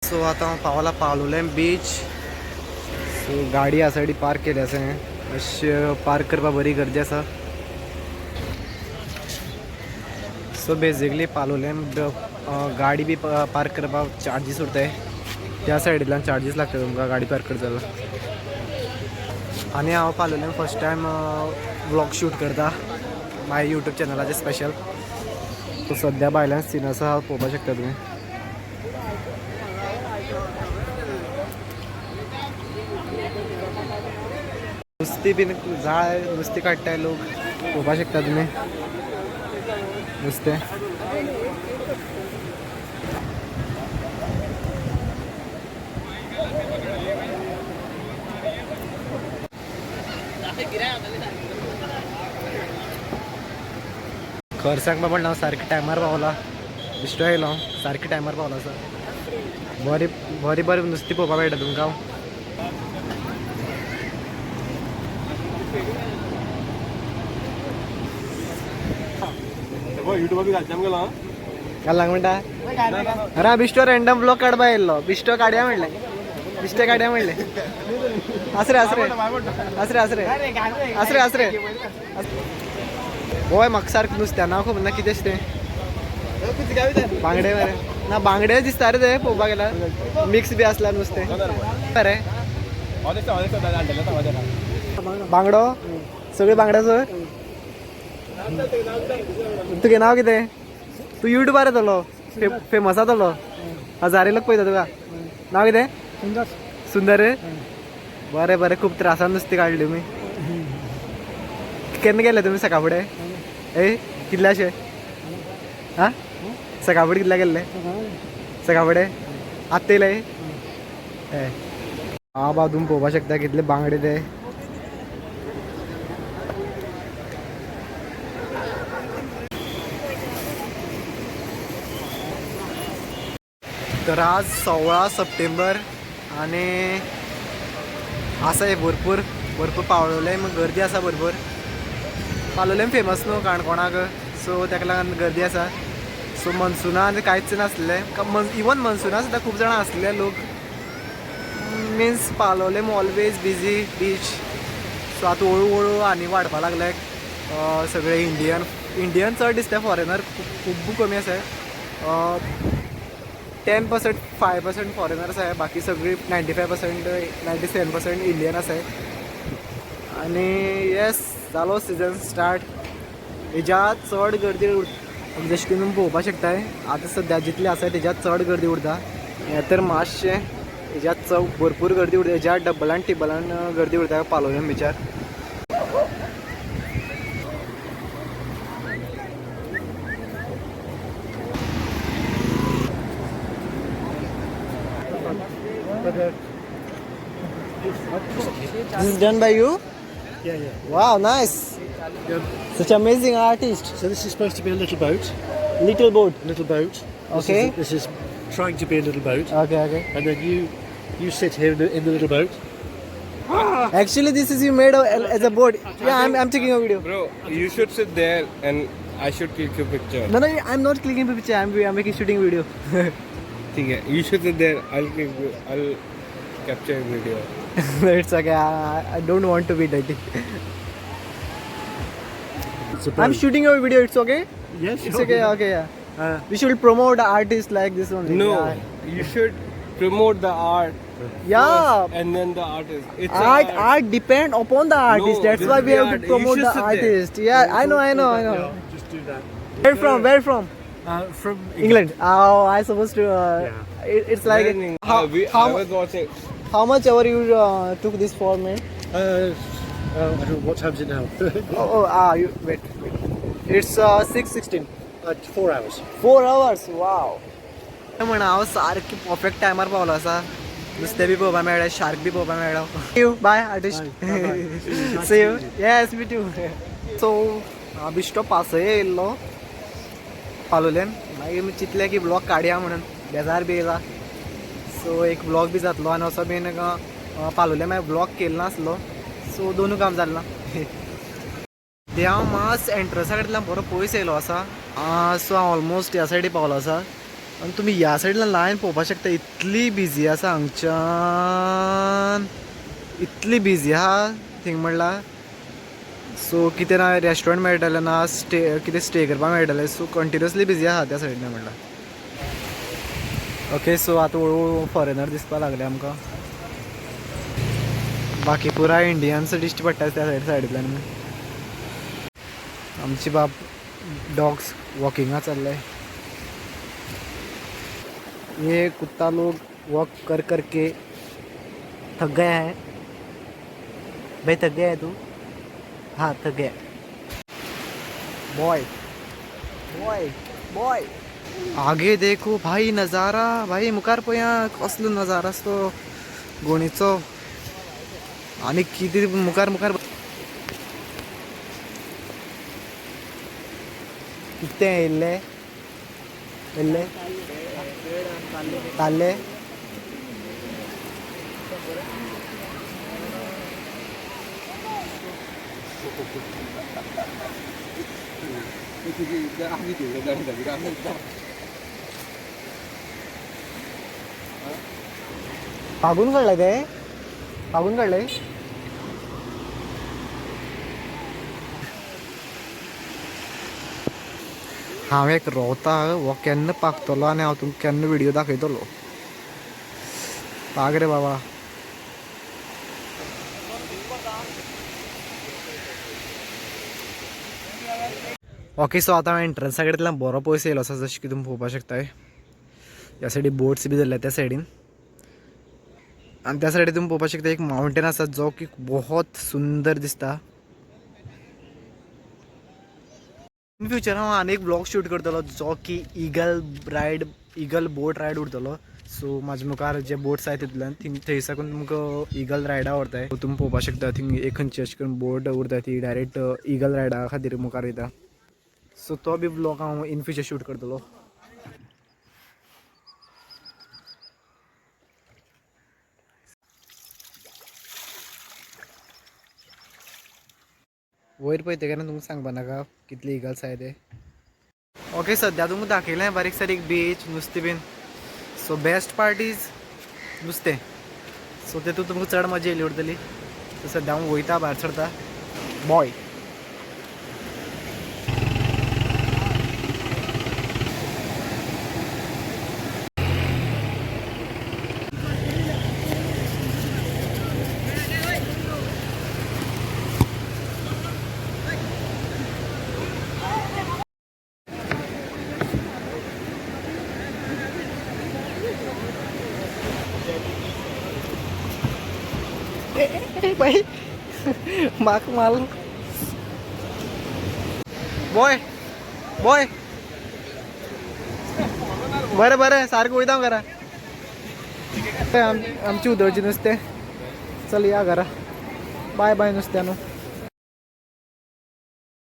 So आता हांव पावला पालोलेम बीच. सो गाडी ह्या सायडी पार्क केली आसा. अशें पार्क करपाक बरी गर्दी आसा. सो बेजिकली पालोलेम गाडी बी पार्क करपाक चार्जीस उरताय. त्या सायडींतल्यान चार्जीस लागता तुमकां गाडी पार्क करता जाल्यार. आनी हांव Palolem first time vlog shoot करता म्हाज्या यूट्यूब चॅनलाचेर स्पेशल. सो सद्या भायल्यान सीन आसा हांव पळोवपाक शकता तुमी. नुस्तें बीन जाळ नुस्तें काडटाय लोक पळोवपाक शकता तुमी नुस्तें. खर सांगपा म्हणल्यार हांव सारकें टायमार पावला. बिश्टो येयलो हांव सारकें टायमार पावला सर. बरें बरें नुस्तें पळोवपाक मेळटा तुमकां. घालूंक म्हणटा अरे बिश्टो रँडम ब्लॉग काडपा येयल्लो. बिश्टो काडया म्हणलें. बिश्टे काडया म्हणलें. आसरे आसरे आसरे आसरे आसरे आसरे होय म्हाका सारकें नुस्त्या नांव खबर ना कितें तें. बांगडे मरे ना बांगडे दिसता रे ते पळोवपाक गेल्यार. मिक्स बी आसला नुस्तें रे. बांगडो सगळे बांगड्याचो. तुगे नांव कितें. तूं युट्यूबार येतलो फेमस जातलो. हजारे लोक पळयता तुका. नांव कितें सुंदर. बरें बरें खूब त्रासान नुस्तें काडली तुमी. केन्ना गेले तुमी सकाळ फुडें. कितले अशें आं सकाळ फुडें कितल्या गेल्ले सकाळ फुडें आत्ता येयले. हांव बाबा तुमी पळोवपाक शकता कितले बांगडे ते. तर आज 16 सप्टेंबर आणि आसा हे भरपूर पावलोलें गर्दी आसा भरपूर. पालोलें फेमस न्हू काणकोणाक सो ताका लागून गर्दी आसा. सो मनसुनान कांयच नासलें. इवन मनसुना सुद्दां खूब जाणां आसलेले लोक. मिन्स पालोलें ऑलवेज बिजी बीच. सो आतां हळू हळू आनी वाडपाक लागले सगळे इंडियन चड दिसता. फॉरेनर खूब कमी आसा. 10% 5% फॉरेनर आसा. बाकी सगळी 95% 97% इंडियन आसा. आनी येस जालो सिजन स्टार्ट. हेज्या चड गर्दी जशें करून तुमी पळोवपाक शकताय. आतां सद्या जितली आसा तेज्या चड गर्दी उरता. हें तर मातशें हेज्या भरपूर गर्दी उरता. हेज्या डबलान टिबलान गर्दी उरता पालोलेम बिचार. This is done by you? Yeah. Wow, nice. Such amazing artist. So this is supposed to be a little boat. Little boat. Little boat. Okay. This is trying to be a little boat. Okay. And then you sit here in the little boat. Actually, this is you made as a boat. Yeah, I'm taking a video. Bro, you should sit there and I should click your picture. No, I'm not clicking the picture. I'm making shooting video. Okay, you should sit there. I'll capture your video. It's okay. I don't want to be dirty. It's a boat. I'm shooting your video. It's okay. Yes, It's okay. Okay, yeah. We should promote artists like this only. No, Yeah. you should promote the art. Yeah. First and then the artist. It's Art depend upon the artist. No, That's this why is we the have art. to You promote should the sit there. artist. Yeah, I know. Yeah, just do that. Where from? From England. Oh, I supposed to. It's like Learning. how, I was watching. how much ever you took this for, man? I don't know what time is it now. You wait. It's 6:16. 4 hours. 4 hours. Wow. म्हणा हांव सारकी perfect टायमार पावलो आसा. नुस्तें बी पळोवपाक मेळ्ळें. Shark बी पळोवपाक मेळ्ळो. You by artist. See you. Yes me too. So बिश्टो पासय येयल्लो पालोलें. मागीर चिंतलें की ब्लॉग काडया म्हणून बेजार बी येयला. सो एक ब्लॉग बी जातलो आनी असो बीन पालोलें मागीर ब्लॉग केलो नासलो. सो दोनूय काम जालें ना. ते हांव मास एंट्रन्सा कडल्यान बरो पयस येयलो आसा. सो हांव ऑलमोस्ट ह्या सायडी पावलो आसा. आणि तुम्ही ह्या साईडला लायन पळोवपाक शकता, इतली बिजी आसा हांगच्यान, इतली बिजी आहा थिंग म्हणल्यार. सो कितें ना रेस्टॉरंट मेळटलें ना कितें स्टे करपाक मेळटलें, सो कंटिन्युअसली बिजी आहा त्या सायडीन म्हणल्यार. ओके, सो आतां हळू फॉरेनर दिसपाक लागले आमकां. बाकी पुराय इंडियन्स दिश्टी पडटा त्या सायडींतल्यान. आमची बाब डॉग्स वॉकिंगा चल्ले. ये कुत्ता लोग वॉक कर करके थक गया है. भाई थक गया है तू? हाँ थक गया. बॉय बॉय बॉय आगे देखो भाई नजारा. भाई मुखार पळया कसलो नजारा असतो गोणीचो. आनी कितें मुखार मुखार कितें येयल्ले येयल्ले ताल्ले. पागून काडले ते, पागून काडले. हांव एक रोवता हो केन्ना पाकतलो आनी हांव तुमकां केन्ना व्हिडियो दाखयतलो. पाग रे बाबा. ओके, सो आतां हांव एंट्रन्सा कडेन बरो पयस येयलो आसा, जशें की तुमी पळोवपाक शकताय. ह्या सायडीन बोट्स बी जाल्ले त्या सायडीन. आनी त्या सायडीन तुमी पळोवपाक शकता एक मावंटेन आसा जो की बहुत सुंदर दिसता. इन फ्युचर हांव आनी एक ब्लॉग शूट करतलो जो की इगल बोट रायड उरतलो. सो म्हाज्या मुखार जे बोट्स आहाय तितूंतल्यान थंय साकून तुमकां इगल रायडा व्हरताय. तुमी पळोवपाक शकता थिंग एक खंयची अशें करून बोट उरता ती डायरेक्ट इगल रायडा खातीर मुखार वयता. सो तो बी ब्लॉग हांव इन फ्युचर शूट करतलो. वयर पळयता केन्ना तुमकां सांगपा नाका कितले इगल्स आहाय ते. ओके, सद्या तुमकां दाखयलें बारीक सारीक बीच नुस्तें बीन. सो बेस्ट पार्ट इज नुस्तें. सो तेतूंत तुमकां चड मजा येयली उरतली. सो सद्या हांव वयता भायर सरता. बॉय बाई माक माल. बॉय बॉय बरें बरें सारकें वयता घरा. आमची उदळची नुस्तें. चल या घरा. Bye bye नुस्त्यानो.